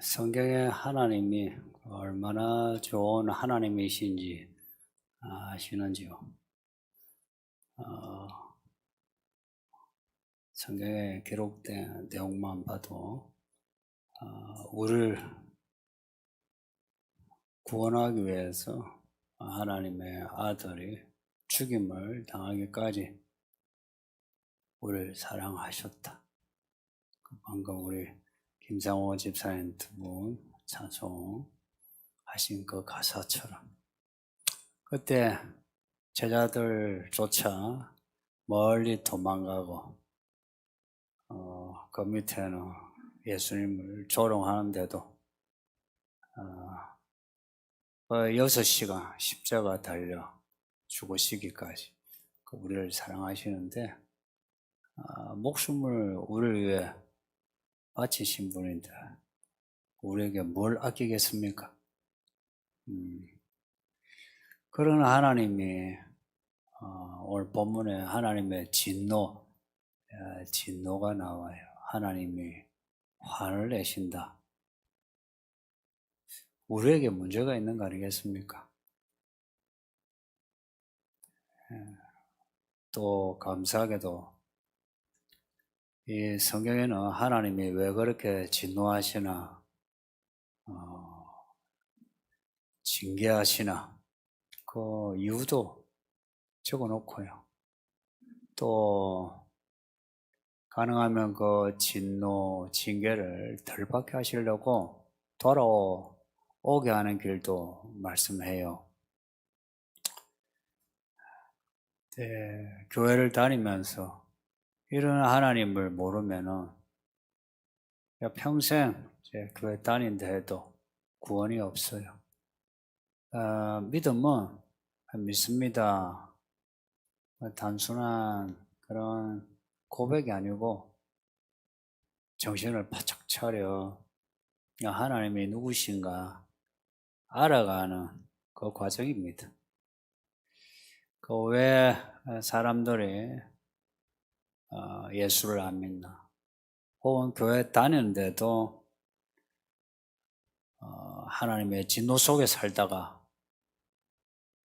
성경에 하나님이 얼마나 좋은 하나님이신지 아시는지요? 성경에 기록된 내용만 봐도 우리를 구원하기 위해서 하나님의 아들이 죽임을 당하기까지 우리를 사랑하셨다. 방금 우리 김상호 집사님 두 분 찬송하신 그 가사처럼 그때 제자들조차 멀리 도망가고 그 밑에는 예수님을 조롱하는데도 6시간 십자가 달려 죽으시기까지 우리를 사랑하시는데 목숨을 우리를 위해 바치신 분인데 우리에게 뭘 아끼겠습니까? 그런 하나님이 오늘 본문에 하나님의 진노가 나와요. 하나님이 화를 내신다. 우리에게 문제가 있는 거 아니겠습니까? 또 감사하게도 이 성경에는 하나님이 왜 그렇게 진노하시나 징계하시나 그 이유도 적어놓고요. 또 가능하면 그 진노, 징계를 덜 받게 하시려고 돌아오게 하는 길도 말씀해요. 교회를 다니면서 이런 하나님을 모르면은 평생 교회 다닌다 해도 구원이 없어요. 믿음은 믿습니다. 단순한 그런 고백이 아니고 정신을 바짝 차려 하나님이 누구신가 알아가는 그 과정입니다. 왜 사람들이 예수를 안 믿나? 혹은 교회 다니는데도 하나님의 진노 속에 살다가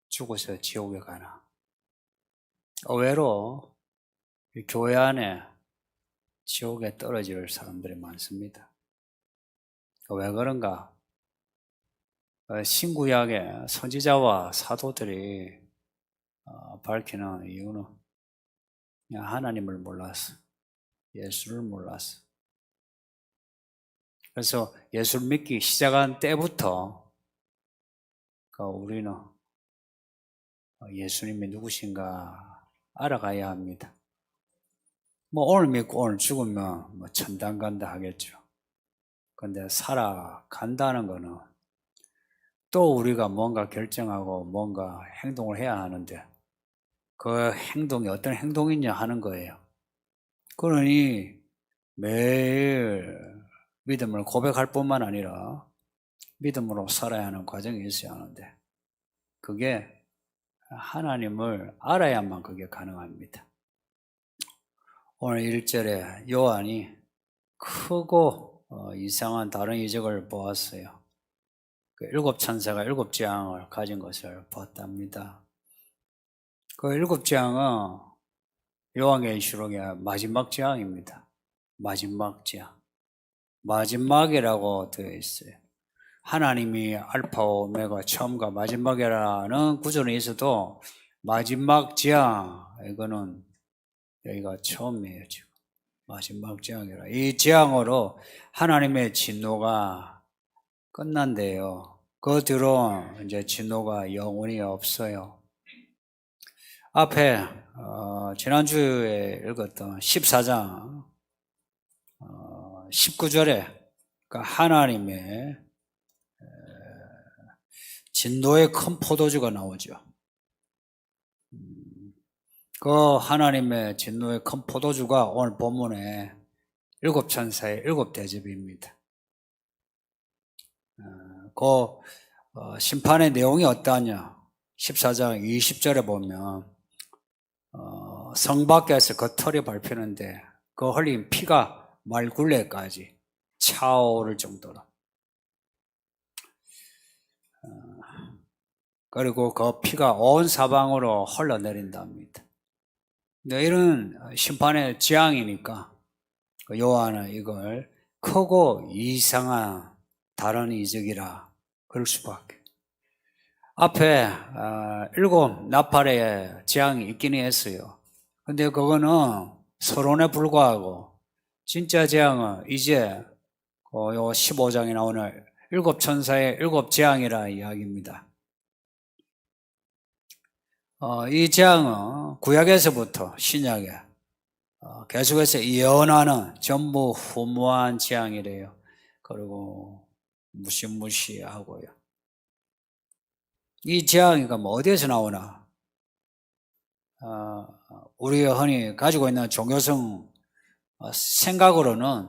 죽어서 지옥에 가나? 의외로 교회 안에 지옥에 떨어질 사람들이 많습니다. 왜 그런가? 신구약의 선지자와 사도들이 밝히는 이유는 그냥 하나님을 몰라서, 예수를 몰라서. 그래서 예수를 믿기 시작한 때부터 우리는 예수님이 누구신가 알아가야 합니다. 오늘 믿고 오늘 죽으면 천당 간다 하겠죠. 근데 살아간다는 거는 또 우리가 뭔가 결정하고 뭔가 행동을 해야 하는데 그 행동이 어떤 행동이냐 하는 거예요. 그러니 매일 믿음을 고백할 뿐만 아니라 믿음으로 살아야 하는 과정이 있어야 하는데 그게 하나님을 알아야만 그게 가능합니다. 오늘 1절에 요한이 크고 이상한 다른 이적을 보았어요. 그 7천사가 7재앙을 가진 것을 보았답니다. 그 7재앙은 요한계시록의 마지막 재앙입니다. 마지막 재앙. 마지막이라고 되어 있어요. 하나님이 알파 오메가 처음과 마지막이라는 구절이 있어도 마지막 재앙 이거는 여기가 처음이에요. 지금 마지막 재앙이라 이 재앙으로 하나님의 진노가 끝난대요. 그 뒤로 이제 진노가 영원히 없어요. 앞에 지난주에 읽었던 14장 19절에 하나님의 진노의 큰 포도주가 나오죠. 그 하나님의 진노의 큰 포도주가 오늘 본문에 7천사의 7대접입니다. 심판의 내용이 어떠하냐? 14장 20절에 보면 성 밖에서 그 털이 밟히는데 그 흘린 피가 말굴레까지 차오를 정도로 그리고 그 피가 온 사방으로 흘러내린답니다. 근데 이런 심판의 재앙이니까 요한은 이걸 크고 이상한 다른 이적이라 그럴 수밖에. 앞에 7 나팔의 재앙이 있기는 했어요. 근데 그거는 서론에 불과하고 진짜 재앙은 이제 요 15장에 나오는 7 천사의 7 재앙이라 이야기입니다. 이 재앙은 구약에서부터 신약에 계속해서 예언하는 전부 후무한 재앙이래요. 그리고 무시무시하고요. 이 재앙이 뭐 어디에서 나오나? 우리가 흔히 가지고 있는 종교성 생각으로는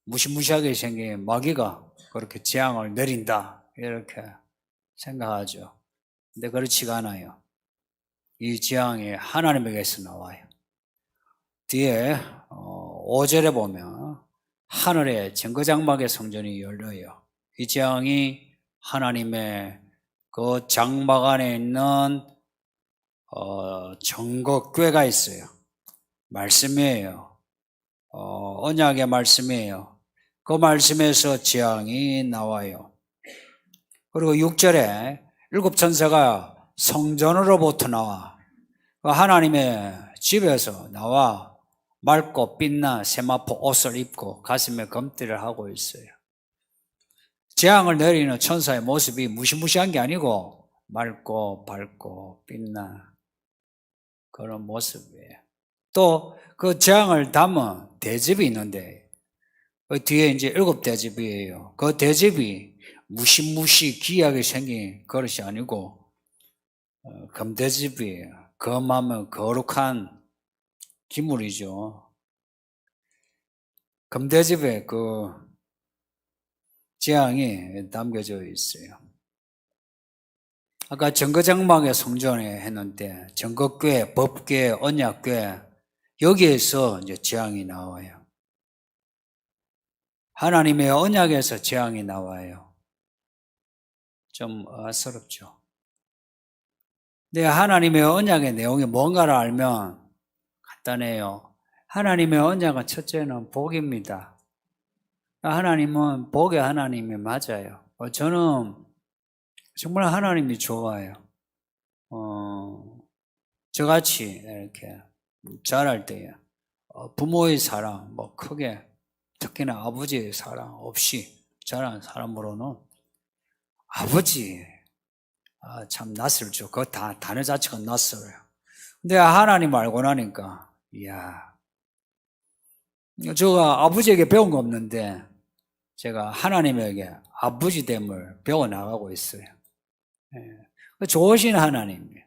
무시무시하게 생긴 마귀가 그렇게 재앙을 내린다 이렇게 생각하죠. 근데 그렇지가 않아요. 이 재앙이 하나님에게서 나와요. 뒤에 5절에 보면 하늘에 정거장막의 성전이 열려요. 이 재앙이 하나님의 그 장막 안에 있는 정거궤가 있어요. 말씀이에요. 언약의 말씀이에요. 그 말씀에서 재앙이 나와요. 그리고 6절에 7 천사가 성전으로부터 나와 하나님의 집에서 나와 맑고 빛난 세마포 옷을 입고 가슴에 검띠를 하고 있어요. 재앙을 내리는 천사의 모습이 무시무시한 게 아니고 맑고 밝고 빛난 그런 모습이에요. 또 그 재앙을 담은 대접이 있는데 그 뒤에 이제 7 대접이에요. 그 대접이 무시무시 귀하게 생긴 그릇이 아니고 금대접이에요. 금하면 거룩한 기물이죠. 금대접에 그 재앙이 담겨져 있어요. 아까 정거장막의 성전에 했는데 정거궤, 법궤, 언약궤 여기에서 이제 재앙이 나와요. 하나님의 언약에서 재앙이 나와요. 좀 어스럽죠. 근데 하나님의 언약의 내용이 뭔가를 알면 간단해요. 하나님의 언약은 첫째는 복입니다. 하나님은 복의 하나님이 맞아요. 저는 정말 하나님이 좋아요. 저같이 이렇게 자랄 때 부모의 사랑 뭐 크게 특히나 아버지의 사랑 없이 자란 사람으로는 아버지 참 낯설죠. 그 단어 자체가 낯설어요. 근데 하나님 알고 나니까 이야, 제가 아버지에게 배운 거 없는데 제가 하나님에게 아버지됨을 배워나가고 있어요. 좋으신 하나님이에요.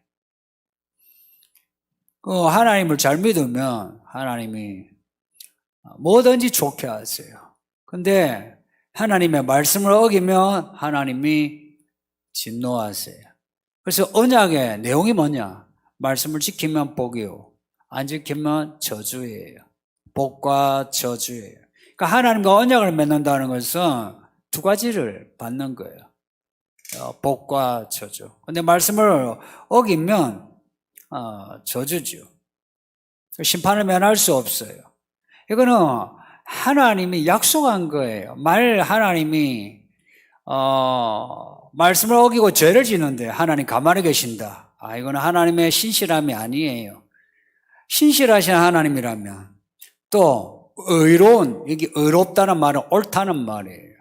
하나님을 잘 믿으면 하나님이 뭐든지 좋게 하세요. 근데 하나님의 말씀을 어기면 하나님이 진노하세요. 그래서 언약의 내용이 뭐냐? 말씀을 지키면 복이요, 안 지키면 저주예요. 복과 저주예요. 그러니까 하나님과 언약을 맺는다는 것은 2 가지를 받는 거예요. 복과 저주. 근데 말씀을 어기면 저주죠. 심판을 면할 수 없어요. 이거는 하나님이 약속한 거예요. 하나님이 말씀을 어기고 죄를 지는데 하나님 가만히 계신다. 이거는 하나님의 신실함이 아니에요. 신실하신 하나님이라면 또 의로운, 여기 의롭다는 말은 옳다는 말이에요.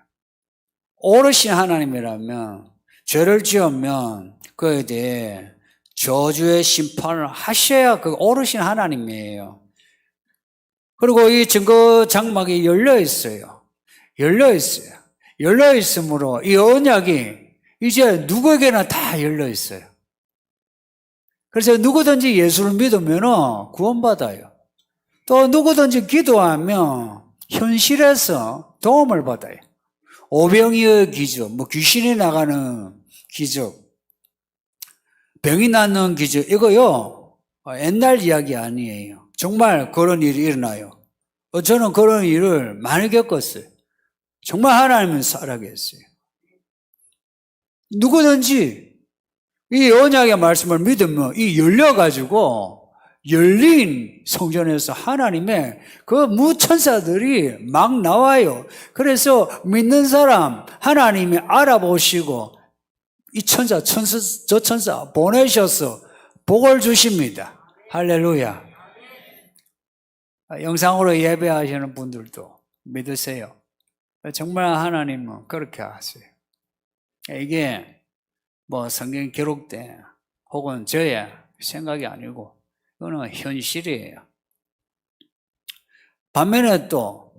옳으신 하나님이라면 죄를 지으면 그에 대해 저주의 심판을 하셔야 그 옳으신 하나님이에요. 그리고 이 증거 장막이 열려 있어요. 열려 있어요. 열려 있으므로 이 언약이 이제 누구에게나 다 열려 있어요. 그래서 누구든지 예수를 믿으면 구원받아요. 또 누구든지 기도하면 현실에서 도움을 받아요. 오병이의 기적, 귀신이 나가는 기적, 병이 낫는 기적, 이거요 옛날 이야기 아니에요. 정말 그런 일이 일어나요. 저는 그런 일을 많이 겪었어요. 정말 하나님은 살아계세요. 누구든지 이 언약의 말씀을 믿으면 이 열려가지고 열린 성전에서 하나님의 그 무천사들이 막 나와요. 그래서 믿는 사람 하나님이 알아보시고 이 천사, 저 천사 보내셔서 복을 주십니다. 할렐루야. 영상으로 예배하시는 분들도 믿으세요. 정말 하나님은 그렇게 하세요. 이게 뭐 성경 기록된 혹은 저의 생각이 아니고 이거는 현실이에요. 반면에 또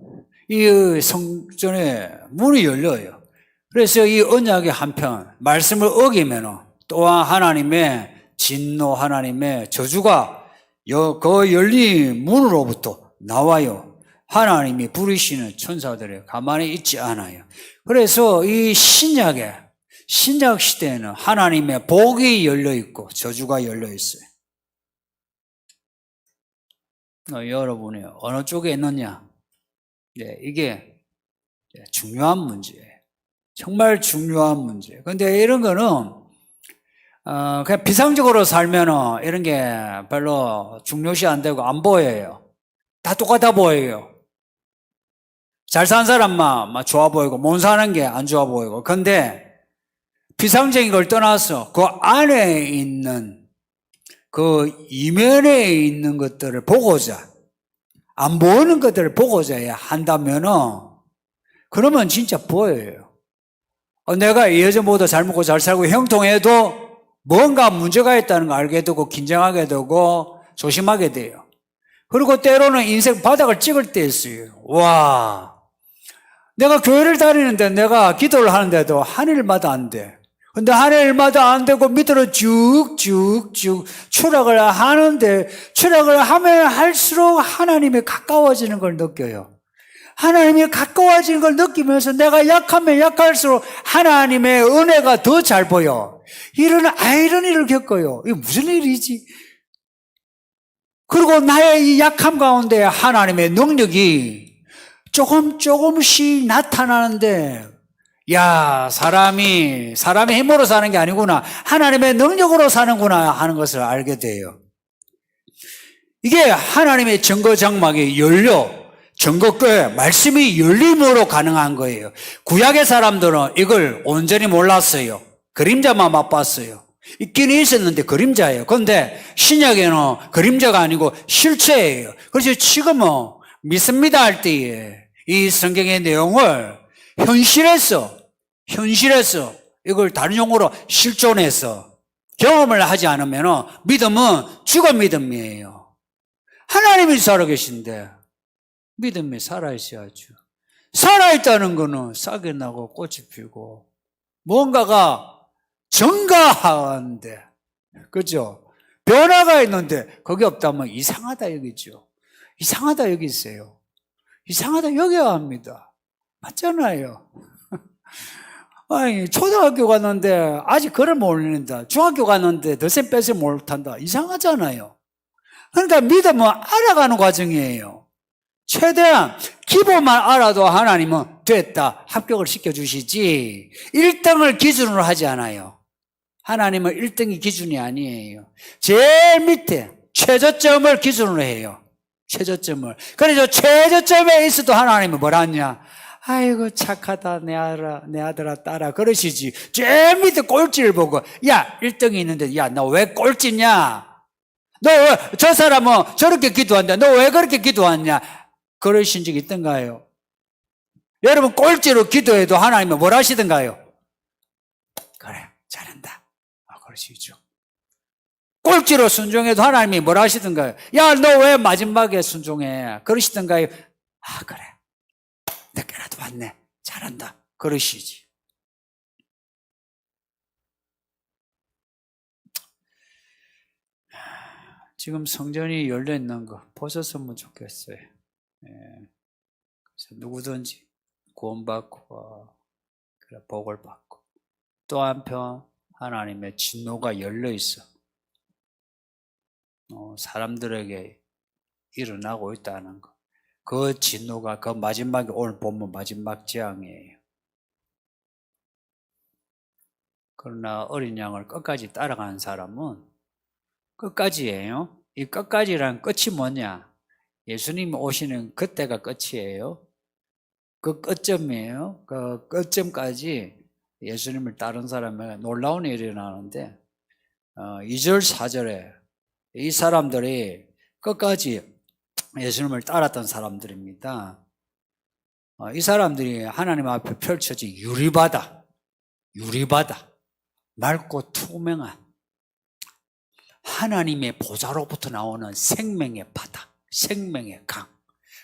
이 성전에 문이 열려요. 그래서 이 언약의 한편 말씀을 어기면 또한 하나님의 진노, 하나님의 저주가 그 열린 문으로부터 나와요. 하나님이 부르시는 천사들이 가만히 있지 않아요. 그래서 이 신약 시대에는 하나님의 복이 열려 있고 저주가 열려 있어요. 여러분이 어느 쪽에 있느냐? 이게 중요한 문제예요. 정말 중요한 문제예요. 근데 이런 거는 그냥 비상적으로 살면은 이런 게 별로 중요시 안 되고 안 보여요. 다 똑같아 보여요. 잘 사는 사람만 좋아 보이고 못 사는 게 안 좋아 보이고. 근데 비상적인 걸 떠나서 그 안에 있는 그 이면에 있는 것들을 보고자, 안 보이는 것들을 보고자 한다면은 그러면 진짜 보여요. 내가 예전보다 잘 먹고 잘 살고 형통해도 뭔가 문제가 있다는 걸 알게 되고 긴장하게 되고 조심하게 돼요. 그리고 때로는 인생 바닥을 찍을 때 있어요. 와, 내가 교회를 다니는데 내가 기도를 하는데도 한 일마다 안 돼. 근데 한 일마다 안 되고 밑으로 쭉쭉쭉 추락을 하는데 추락을 하면 할수록 하나님이 가까워지는 걸 느껴요. 하나님이 가까워지는 걸 느끼면서 내가 약하면 약할수록 하나님의 은혜가 더 잘 보여. 이런 아이러니를 겪어요. 이게 무슨 일이지? 그리고 나의 이 약함 가운데 하나님의 능력이 조금씩 나타나는데, 야, 사람이 힘으로 사는 게 아니구나. 하나님의 능력으로 사는구나 하는 것을 알게 돼요. 이게 하나님의 증거장막이 열려, 증거교회 말씀이 열림으로 가능한 거예요. 구약의 사람들은 이걸 온전히 몰랐어요. 그림자만 맛봤어요. 있기는 있었는데 그림자예요. 그런데 신약에는 그림자가 아니고 실체예요. 그래서 지금은 믿습니다 할 때에 이 성경의 내용을 현실에서 이걸 다른 용어로 실존해서 경험을 하지 않으면 믿음은 죽은 믿음이에요. 하나님이 살아계신데 믿음이 살아있어야죠. 살아있다는 거는 싹이 나고 꽃이 피고 뭔가가 증가하는데, 그죠? 변화가 있는데 거기 없다면 이상하다 여기죠. 이상하다 여기 있어요. 이상하다 여겨야 합니다. 맞잖아요. 아니, 초등학교 갔는데 아직 글을 못 읽는다. 중학교 갔는데 덧셈 뺄셈 못한다. 이상하잖아요. 그러니까 믿음은 알아가는 과정이에요. 최대한 기본만 알아도 하나님은 됐다, 합격을 시켜주시지 1등을 기준으로 하지 않아요. 하나님은 1등이 기준이 아니에요. 제일 밑에 최저점을 기준으로 해요. 최저점을. 그래서 최저점에 있어도 하나님은 뭐라 하냐? 아이고 착하다 내 아들아 딸아 그러시지. 제일 밑에 꼴찌를 보고 야 1등이 있는데 야 너 왜 꼴찌냐? 너 왜 저 사람은 저렇게 기도한다. 너 왜 그렇게 기도하냐? 그러신 적이 있던가요? 여러분 꼴찌로 기도해도 하나님은 뭘 하시던가요? 그래 잘한다 그러시죠. 꼴찌로 순종해도 하나님이 뭘 하시던가요? 야 너 왜 마지막에 순종해? 그러시던가요? 그래 늦게라도 왔네 잘한다 그러시지. 지금 성전이 열려있는 거 보셨으면 좋겠어요. 그래서 누구든지 구원받고 그래 복을 받고 또 한편 하나님의 진노가 열려있어 사람들에게 일어나고 있다는 거. 그 진노가 그 마지막에 오늘 보면 마지막 재앙이에요. 그러나 어린 양을 끝까지 따라가는 사람은 끝까지예요. 이 끝까지란 끝이 뭐냐? 예수님이 오시는 그때가 끝이에요. 그 끝점이에요. 그 끝점까지 예수님을 따른 사람에게 놀라운 일이 일어나는데 2절 4절에 이 사람들이 끝까지 예수님을 따랐던 사람들입니다. 이 사람들이 하나님 앞에 펼쳐진 유리바다, 맑고 투명한 하나님의 보좌로부터 나오는 생명의 바다, 생명의 강,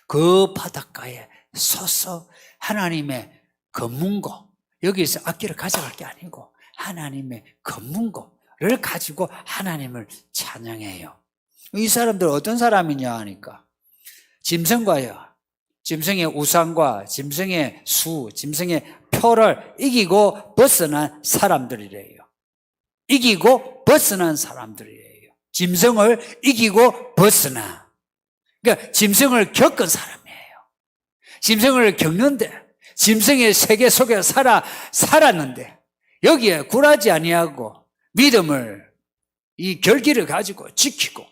그 바닷가에 서서 하나님의 검문고, 여기서 악기를 가져갈 게 아니고 하나님의 검문고를 가지고 하나님을 찬양해요. 이 사람들 어떤 사람이냐 하니까 짐승과요, 짐승의 우상과 짐승의 수, 짐승의 표를 이기고 벗어난 사람들이래요. 이기고 벗어난 사람들이에요. 짐승을 이기고 벗어나. 그러니까 짐승을 겪은 사람이에요. 짐승을 겪는데, 짐승의 세계 속에 살았는데 여기에 굴하지 아니하고 믿음을, 이 결기를 가지고 지키고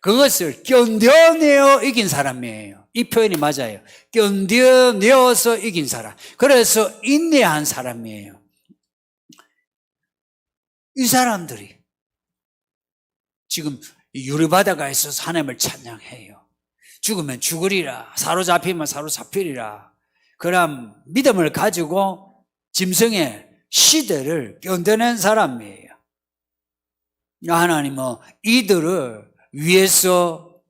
그것을 견뎌내어 이긴 사람이에요. 이 표현이 맞아요. 견뎌내어서 이긴 사람. 그래서 인내한 사람이에요. 이 사람들이 지금 유리바다가 있어서 하나님을 찬양해요. 죽으면 죽으리라, 사로잡히면 사로잡히리라. 그런 믿음을 가지고 짐승의 시대를 견뎌낸 사람이에요. 하나님은 이들을 위해서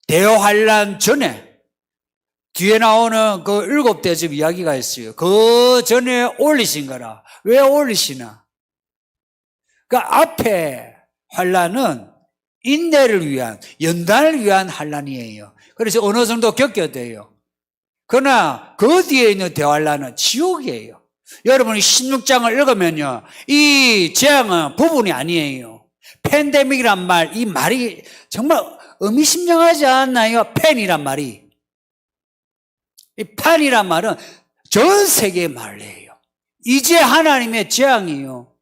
대환란 전에, 뒤에 나오는 그 7대접 이야기가 있어요. 그 전에 올리신 거라. 왜 올리시나? 그 앞에 환란은 인내를 위한, 연단을 위한 환란이에요. 그래서 어느 정도 겪어야 돼요. 그러나 그 뒤에 있는 대환란은 지옥이에요. 여러분이 16장을 읽으면요, 이 재앙은 부분이 아니에요. 팬데믹이란 말, 이 말이 정말 의미심장하지 않나요? 팬이란 말이. 이 판이란 말은 전 세계의 말이에요. 이제 하나님의 재앙이에요.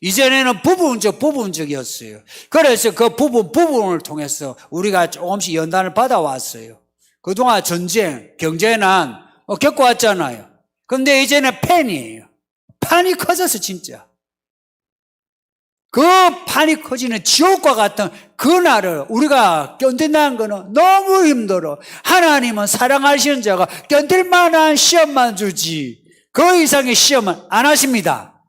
이전에는 부분적이었어요. 그래서 그 부분을 통해서 우리가 조금씩 연단을 받아왔어요. 그동안 전쟁, 경제난 겪어왔잖아요. 근데 이제는 팬이에요. 판이 커져서 진짜. 그 판이 커지는 지옥과 같은 그날을 우리가 견딘다는 것은 너무 힘들어. 하나님은 사랑하시는 자가 견딜 만한 시험만 주지 그 이상의 시험은 안 하십니다.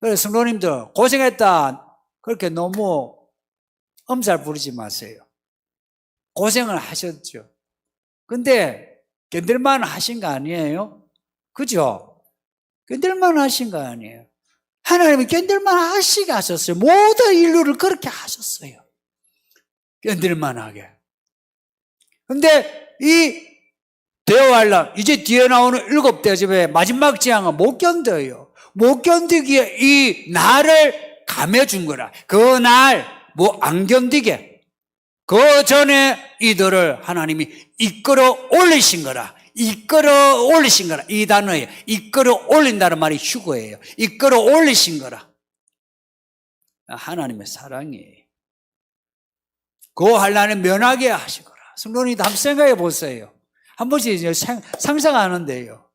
그래서 성도님들 고생했다 그렇게 너무 엄살 부리지 마세요. 고생을 하셨죠. 근데 견딜만 하신 거 아니에요? 그죠? 견딜만 하신 거 아니에요? 하나님이 견딜만 하시게 하셨어요. 모든 인류를 그렇게 하셨어요. 견딜만 하게. 근데 이 대환란, 이제 뒤에 나오는 7대접의 마지막 재앙은 못 견뎌요. 못 견디기에 이 날을 감해준 거라. 그 날 뭐 안 견디게. 그 전에 이들을 하나님이 이끌어 올리신 거라. 이끌어 올리신 거라. 이 단어에 이끌어 올린다는 말이 휴거예요. 이끌어 올리신 거라. 하나님의 사랑이에요. 그 환난을 면하게 하시거라. 성도님도 한번 생각해 보세요. 한 번씩 이제 상상하는데요.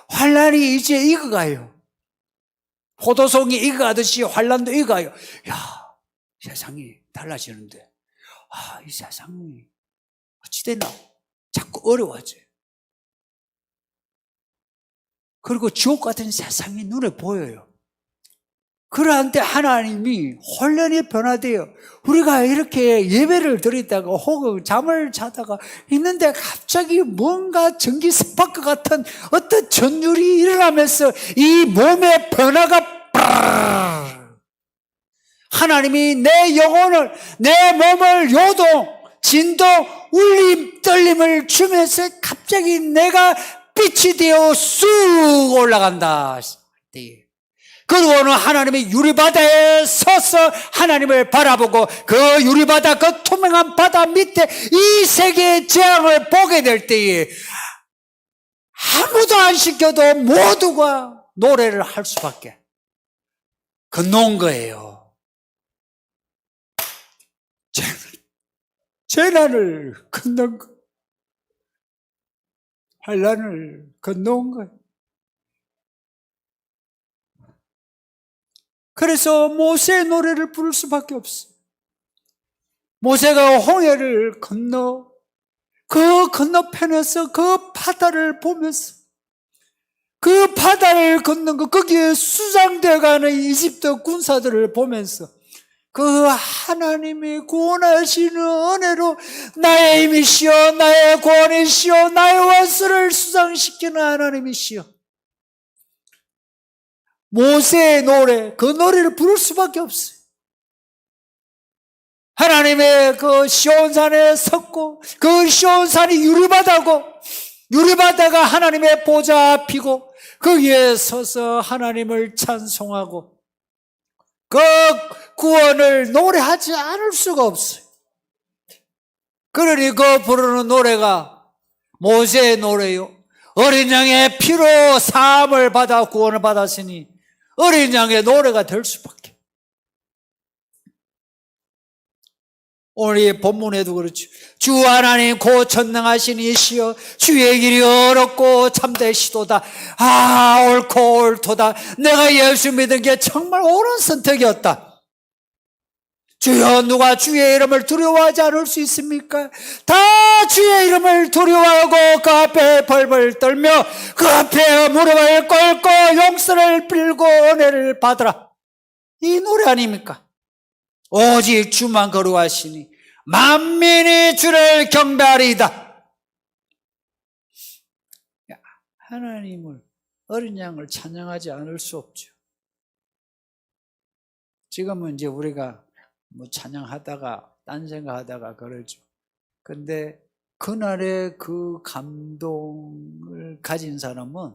환난이 이제 익어가요. 포도송이 익어가듯이 환난도 익어가요. 야, 세상이 달라지는데, 이 세상이 어찌 됐나? 자꾸 어려워져요. 그리고 지옥 같은 세상이 눈에 보여요. 그러한데 하나님이 혼란이 변화돼요. 우리가 이렇게 예배를 드리다가 혹은 잠을 자다가 있는데 갑자기 뭔가 전기 스파크 같은 어떤 전율이 일어나면서 이 몸의 변화가 하나님이 내 영혼을, 내 몸을 요동, 진동, 울림, 떨림을 주면서 갑자기 내가 빛이 되어 쑥 올라간다. 그리고는 하나님의 유리바다에 서서 하나님을 바라보고 그 유리바다, 그 투명한 바다 밑에 이 세계의 재앙을 보게 될 때에 아무도 안 시켜도 모두가 노래를 할 수밖에. 건너온 거예요. 재난을 건넌 거. 환난을 건너온 거예요. 그래서 모세의 노래를 부를 수밖에 없어요. 모세가 홍해를 건너 그 건너편에서 그 바다를 보면서 그 바다를 건넌 거 거기에 수장되어가는 이집트 군사들을 보면서 그 하나님이 구원하시는 은혜로 나의 힘이시여 나의 구원이시여 나의 원수를 수장시키는 하나님이시여 모세의 노래 그 노래를 부를 수밖에 없어요. 하나님의 그 시온산에 섰고 그 시온산이 유리바다고 유리바다가 하나님의 보좌 앞이고 거기에 서서 하나님을 찬송하고 그 구원을 노래하지 않을 수가 없어요. 그러니 그 부르는 노래가 모세의 노래요. 어린 양의 피로 사함을 받아 구원을 받았으니 어린 양의 노래가 될 수밖에. 오늘 이 본문에도 그렇죠. 주 하나님 고 전능하신 이시여 주의 길이 어렵고 참되시도다. 옳고 옳도다. 내가 예수 믿은 게 정말 옳은 선택이었다. 주여 누가 주의 이름을 두려워하지 않을 수 있습니까? 다 주의 이름을 두려워하고 그 앞에 벌벌 떨며 그 앞에 무릎을 꿇고 용서를 빌고 은혜를 받으라. 이 노래 아닙니까? 오직 주만 거룩하시니 만민이 주를 경배하리이다. 하나님을 어린 양을 찬양하지 않을 수 없죠. 지금은 이제 우리가 뭐 찬양하다가 딴 생각하다가 그러죠. 근데 그날의 그 감동을 가진 사람은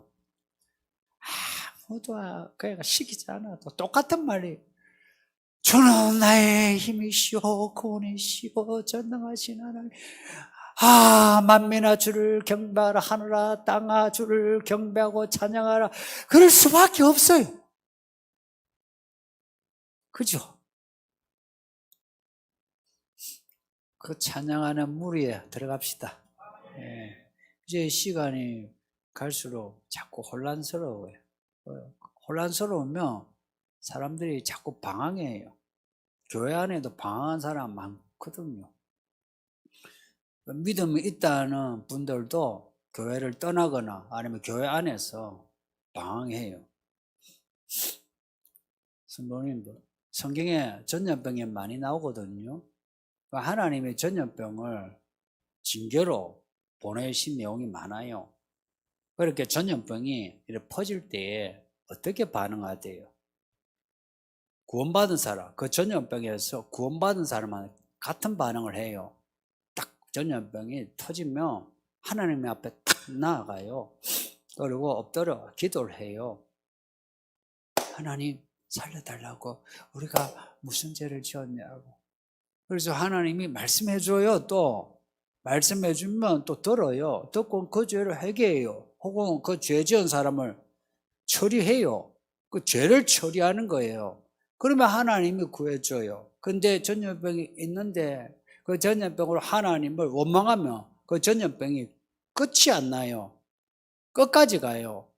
아무도 그냥 시키지 않아도 똑같은 말이에요. 주는 나의 힘이시오 구원이시오 전능하신 하나님. 만민아 주를 경배하라. 하늘아 땅아 주를 경배하고 찬양하라. 그럴 수밖에 없어요. 그죠? 그 찬양하는 무리에 들어갑시다. 이제 시간이 갈수록 자꾸 혼란스러워요. 혼란스러우면 사람들이 자꾸 방황해요. 교회 안에도 방황한 사람 많거든요. 믿음이 있다는 분들도 교회를 떠나거나 아니면 교회 안에서 방황해요. 성도님들, 성경에 전염병이 많이 나오거든요. 하나님의 전염병을 징계로 보내신 내용이 많아요. 그렇게 전염병이 이렇게 퍼질 때에 어떻게 반응하대요? 구원받은 사람, 그 전염병에서 구원받은 사람은 같은 반응을 해요. 딱 전염병이 터지면 하나님 앞에 딱 나아가요. 그리고 엎드려 기도를 해요. 하나님 살려달라고, 우리가 무슨 죄를 지었냐고. 그래서 하나님이 말씀해줘요. 또 말씀해주면 또 들어요. 듣고 그 죄를 회개해요. 혹은 그 죄 지은 사람을 처리해요. 그 죄를 처리하는 거예요. 그러면 하나님이 구해줘요. 근데 전염병이 있는데 그 전염병으로 하나님을 원망하면 그 전염병이 끝이 안 나요. 끝까지 가요.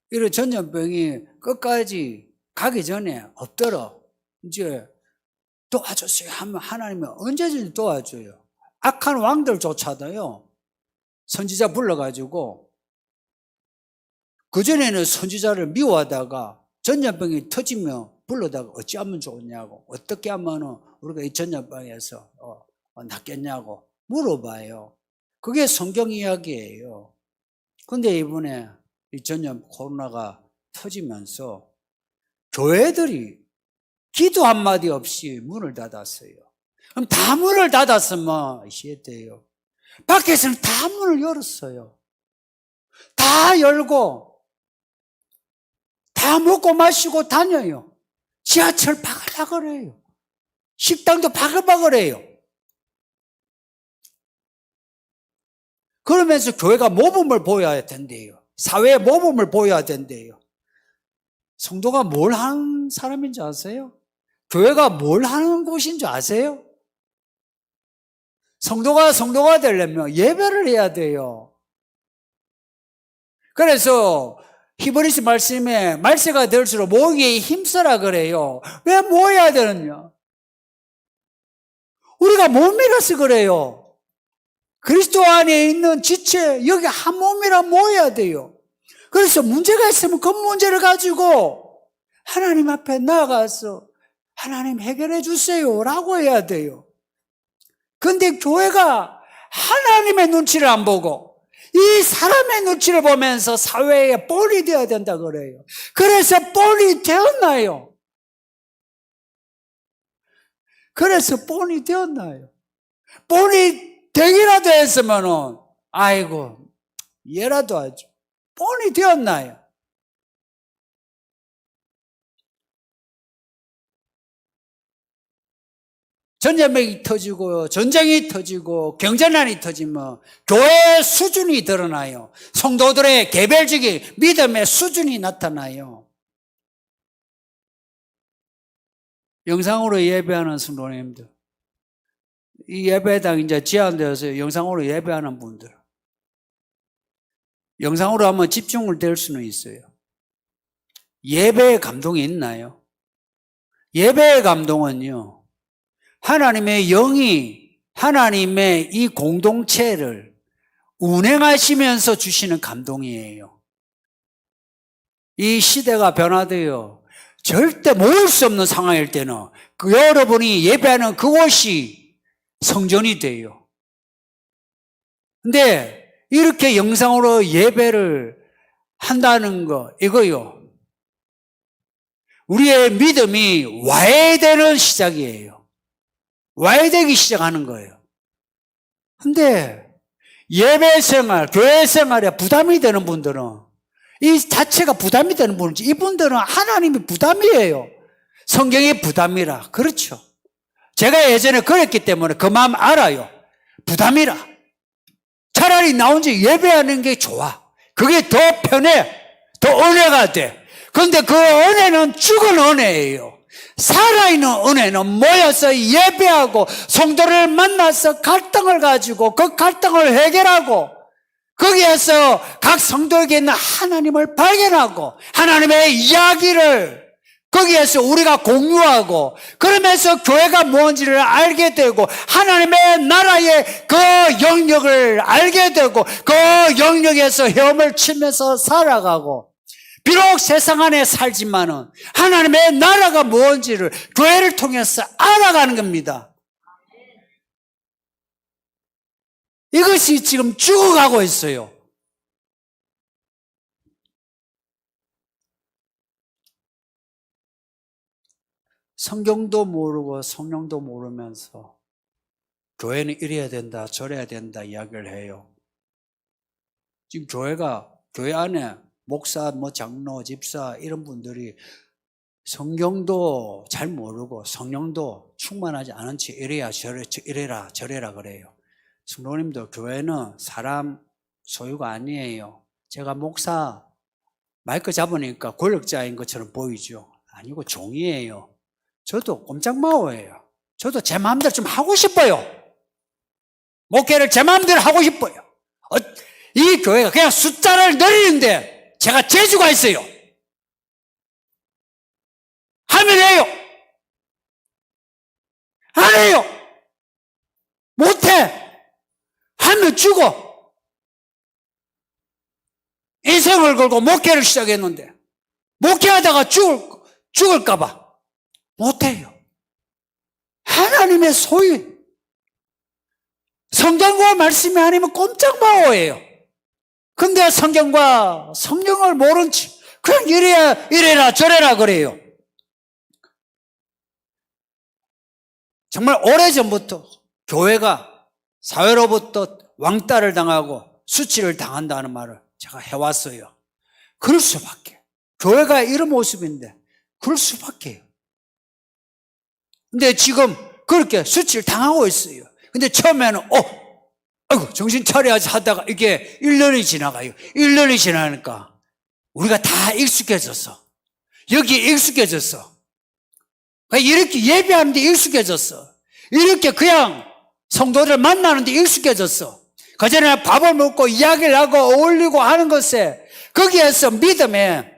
이런 전염병이 끝까지 가기 전에 엎드려 이제 도와줬어요 하면 하나님은 언제든지 도와줘요. 악한 왕들조차도요 선지자 불러가지고 그전에는 선지자를 미워하다가 전염병이 터지면 불러다가 어찌하면 좋겠냐고, 어떻게 하면 우리가 이 전염병에서 낫겠냐고 물어봐요. 그게 성경 이야기예요. 근데 이번에 이 전염 코로나가 터지면서 교회들이 기도 한마디 없이 문을 닫았어요. 그럼 다 문을 닫았으면 이해돼요. 밖에서는 다 문을 열었어요. 다 열고 다 먹고 마시고 다녀요. 지하철 바글바글해요. 식당도 바글바글해요. 그러면서 교회가 모범을 보여야 된대요. 사회에 모범을 보여야 된대요. 성도가 뭘 하는 사람인지 아세요? 교회가 뭘 하는 곳인 줄 아세요? 성도가 되려면 예배를 해야 돼요. 그래서 히브리서 말씀에 말세가 될수록 모이기에 힘써라 그래요. 왜 모여야 되느냐? 우리가 몸이라서 그래요. 그리스도 안에 있는 지체, 여기 한 몸이라 모여야 돼요. 그래서 문제가 있으면 그 문제를 가지고 하나님 앞에 나아가서 하나님 해결해 주세요 라고 해야 돼요. 근데 교회가 하나님의 눈치를 안 보고 이 사람의 눈치를 보면서 사회에 본이 되어야 된다 그래요. 그래서 본이 되었나요? 본이 되기라도 했으면은 아이고 얘라도 하죠. 본이 되었나요? 전쟁이 터지고 경제난이 터지면 교회의 수준이 드러나요. 성도들의 개별적인 믿음의 수준이 나타나요. 영상으로 예배하는 성도님들, 이 예배당 이제 제한되어서 영상으로 예배하는 분들, 영상으로 하면 집중을 될 수는 있어요. 예배의 감동이 있나요? 예배의 감동은요, 하나님의 영이 하나님의 이 공동체를 운행하시면서 주시는 감동이에요. 이 시대가 변화되어 절대 모을 수 없는 상황일 때는 여러분이 예배하는 그곳이 성전이 돼요. 근데 이렇게 영상으로 예배를 한다는 거, 이거요, 우리의 믿음이 와야 되는 시작이에요. 와야 되기 시작하는 거예요. 근데 예배 생활, 교회 생활에 부담이 되는 분들은, 이 자체가 부담이 되는 분인지, 이분들은 하나님이 부담이에요. 성경이 부담이라. 그렇죠. 제가 예전에 그랬기 때문에 그 마음 알아요. 부담이라. 차라리 나 혼자 예배하는 게 좋아. 그게 더 편해. 더 은혜가 돼. 그런데 그 은혜는 죽은 은혜예요. 살아있는 은혜는 모여서 예배하고 성도를 만나서 갈등을 가지고 그 갈등을 해결하고 거기에서 각 성도에게 있는 하나님을 발견하고 하나님의 이야기를 거기에서 우리가 공유하고 그러면서 교회가 뭔지를 알게 되고 하나님의 나라의 그 영역을 알게 되고 그 영역에서 헤엄을 치면서 살아가고 비록 세상 안에 살지만은 하나님의 나라가 뭔지를 교회를 통해서 알아가는 겁니다. 이것이 지금 죽어가고 있어요. 성경도 모르고 성령도 모르면서 교회는 이래야 된다 저래야 된다 이야기를 해요. 지금 교회 안에 목사, 장로, 집사 이런 분들이 성경도 잘 모르고 성령도 충만하지 않은 채 이래라 저래라 그래요. 성도님도 교회는 사람 소유가 아니에요. 제가 목사 마이크 잡으니까 권력자인 것처럼 보이죠. 아니고 종이에요. 저도 꼼짝마오예요. 저도 제 마음대로 좀 하고 싶어요. 목회를 제 마음대로 하고 싶어요. 이 교회가 그냥 숫자를 늘리는데 제가 재주가 있어요. 하면 해요. 안 해요. 못해. 하면 죽어. 인생을 걸고 목회를 시작했는데 목회하다가 죽을까봐 못해요. 하나님의 소유. 성경과 말씀이 아니면 꼼짝마오예요. 근데 성경과 성령을 모른 채 그냥 이래라 저래라 그래요. 정말 오래전부터 교회가 사회로부터 왕따를 당하고 수치를 당한다는 말을 제가 해왔어요. 그럴 수밖에. 교회가 이런 모습인데 그럴 수밖에요. 근데 지금 그렇게 수치를 당하고 있어요. 근데 처음에는 아이고, 정신 차려야지 하다가 이게 1년이 지나가요. 1년이 지나니까 우리가 다 익숙해졌어. 여기에 익숙해졌어. 이렇게 예배하는데 익숙해졌어. 이렇게 그냥 성도들 만나는데 익숙해졌어. 그전에 밥을 먹고 이야기를 하고 어울리고 하는 것에 거기에서 믿음의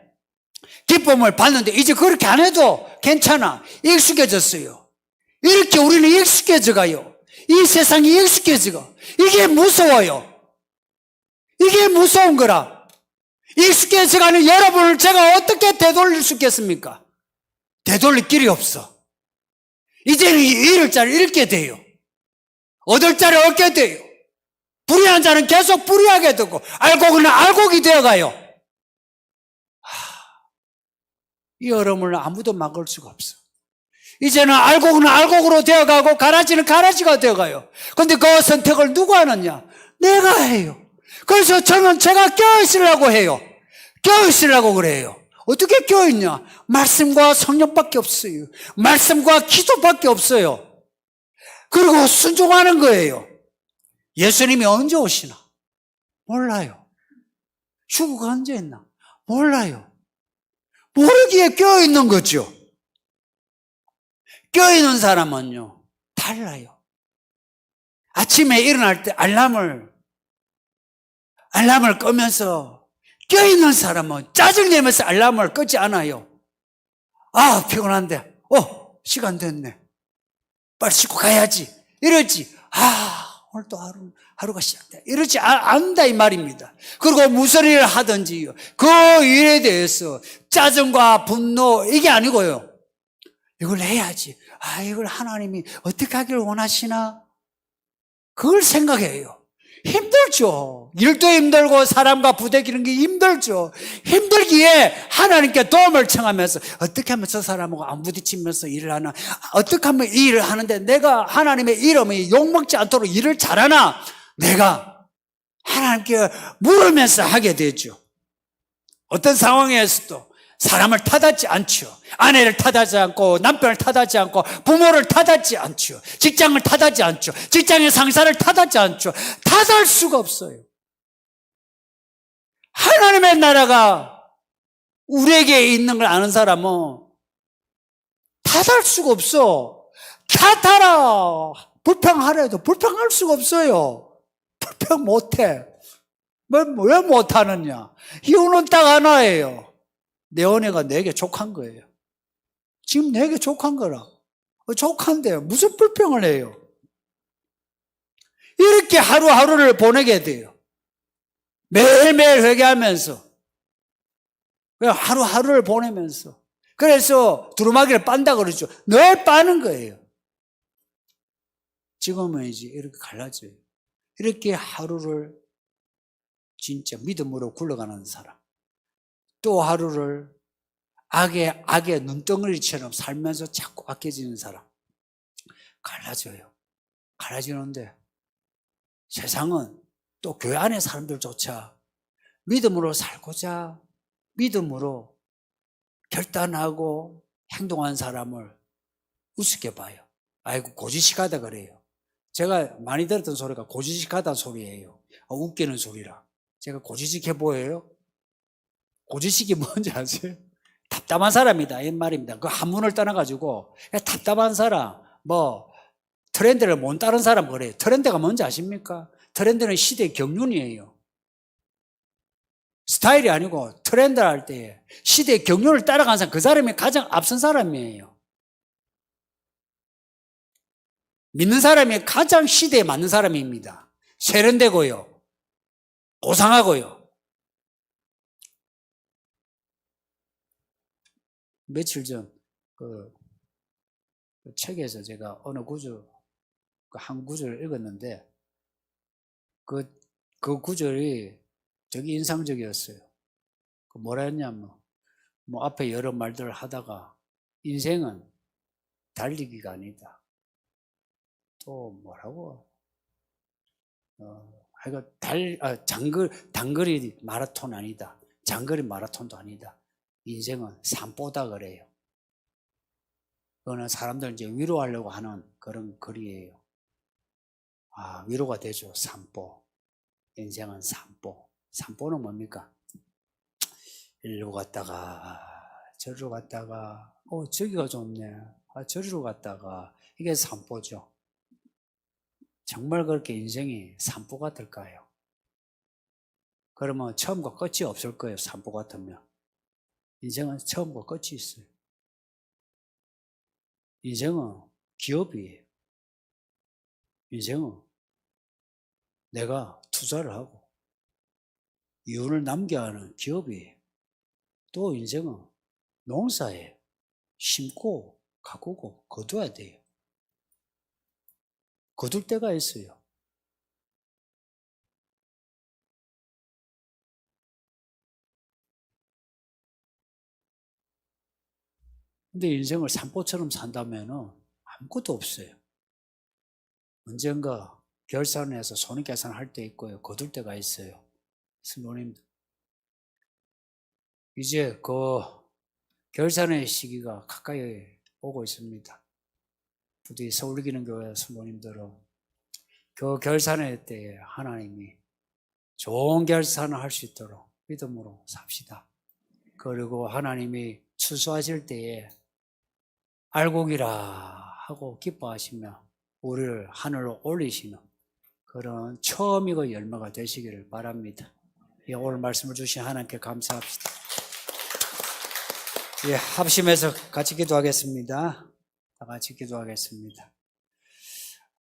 기쁨을 받는데 이제 그렇게 안 해도 괜찮아. 익숙해졌어요. 이렇게 우리는 익숙해져 가요. 이 세상이 익숙해지고 이게 무서워요. 이게 무서운 거라. 익숙해져가는 여러분을 제가 어떻게 되돌릴 수 있겠습니까? 되돌릴 길이 없어. 이제는 잃을 자를 잃게 돼요. 얻을 자를 얻게 돼요. 불의한 자는 계속 불의하게 되고 알곡은 알곡이 되어가요. 이 얼음을 아무도 막을 수가 없어. 이제는 알곡은 알곡으로 되어가고 가라지는 가라지가 되어가요. 그런데 그 선택을 누가 하느냐? 내가 해요. 그래서 저는 제가 껴있으려고 해요. 껴있으려고 그래요. 어떻게 껴있냐? 말씀과 성령밖에 없어요. 말씀과 기도밖에 없어요. 그리고 순종하는 거예요. 예수님이 언제 오시나? 몰라요. 휴거가 언제 있나? 몰라요. 모르기에 껴있는 거죠. 껴있는 사람은요, 달라요. 아침에 일어날 때 알람을 끄면서 껴있는 사람은 짜증내면서 알람을 끄지 않아요. 아, 피곤한데, 시간 됐네. 빨리 씻고 가야지. 이러지. 오늘 또 하루가 시작돼. 이러지 않는다 이 말입니다. 그리고 무슨 일을 하든지요. 그 일에 대해서 짜증과 분노, 이게 아니고요. 이걸 해야지. 이걸 하나님이 어떻게 하기를 원하시나? 그걸 생각해요. 힘들죠. 일도 힘들고 사람과 부대끼는 게 힘들죠. 힘들기에 하나님께 도움을 청하면서 어떻게 하면 저 사람하고 안 부딪히면서 일을 하나? 어떻게 하면 이 일을 하는데 내가 하나님의 이름이 욕먹지 않도록 일을 잘하나? 내가 하나님께 물으면서 하게 되죠. 어떤 상황에서도 사람을 탓하지 않죠. 아내를 탓하지 않고 남편을 탓하지 않고 부모를 탓하지 않죠. 직장을 탓하지 않죠. 직장의 상사를 탓하지 않죠. 탓할 수가 없어요. 하나님의 나라가 우리에게 있는 걸 아는 사람은 탓할 수가 없어. 탓하라. 불평하라 해도 불평할 수가 없어요. 불평 못해. 왜 못하느냐? 이유는 딱 하나예요. 내 은혜가 내게 족한 거예요. 지금 내게 족한 거라. 족한데요. 무슨 불평을 해요? 이렇게 하루하루를 보내게 돼요. 매일매일 회개하면서. 하루하루를 보내면서. 그래서 두루마기를 빤다 그러죠. 늘 빠는 거예요. 지금은 이제 이렇게 갈라져요. 이렇게 하루를 진짜 믿음으로 굴러가는 사람. 또 하루를 악의 눈덩어리처럼 살면서 자꾸 악해지는 사람. 갈라져요. 갈라지는데 세상은 또 교회 안의 사람들조차 믿음으로 살고자 믿음으로 결단하고 행동한 사람을 우습게 봐요. 아이고 고지식하다 그래요. 제가 많이 들었던 소리가 고지식하다는 소리예요. 웃기는 소리라. 제가 고지식해 보여요? 고지식이 뭔지 아세요? 답답한 사람이다 이 말입니다. 그 한문을 떠나가지고 답답한 사람, 트렌드를 못 따른 사람 그래요. 트렌드가 뭔지 아십니까? 트렌드는 시대의 경륜이에요. 스타일이 아니고 트렌드 할 때 시대의 경륜을 따라가는 사람, 그 사람이 가장 앞선 사람이에요. 믿는 사람이 가장 시대에 맞는 사람입니다. 세련되고요. 고상하고요. 며칠 전 그 책에서 제가 어느 구절, 한 구절을 읽었는데 그 구절이 되게 인상적이었어요. 뭐라 했냐면 앞에 여러 말들을 하다가 인생은 달리기가 아니다. 또 뭐라고? 단거리 마라톤 아니다. 장거리 마라톤도 아니다. 인생은 산보다 그래요. 그거는 사람들 이제 위로하려고 하는 그런 글이에요. 위로가 되죠. 산보. 인생은 산보. 산보는 뭡니까? 일로 갔다가 저리로 갔다가 저기가 좋네. 저리로 갔다가 이게 산보죠. 정말 그렇게 인생이 산보 같을까요? 그러면 처음과 끝이 없을 거예요. 산보 같으면. 인생은 처음과 끝이 있어요. 인생은 기업이에요. 인생은 내가 투자를 하고 이윤을 남겨야 하는 기업이에요. 또 인생은 농사예요. 심고 가꾸고 거둬야 돼요. 거둘 때가 있어요. 근데 인생을 산보처럼 산다면 아무것도 없어요. 언젠가 결산해서 손익계산할 때 있고요. 거둘 때가 있어요. 성도님들. 이제 그 결산의 시기가 가까이 오고 있습니다. 부디 서울기능교회 성도님들은 그 결산의 때에 하나님이 좋은 결산을 할 수 있도록 믿음으로 삽시다. 그리고 하나님이 추수하실 때에 알곡이라 하고 기뻐하시며 우리를 하늘로 올리시는 그런 처음이고 열매가 되시기를 바랍니다. 오늘 말씀을 주신 하나님께 감사합시다. 합심해서 같이 기도하겠습니다. 다 같이 기도하겠습니다.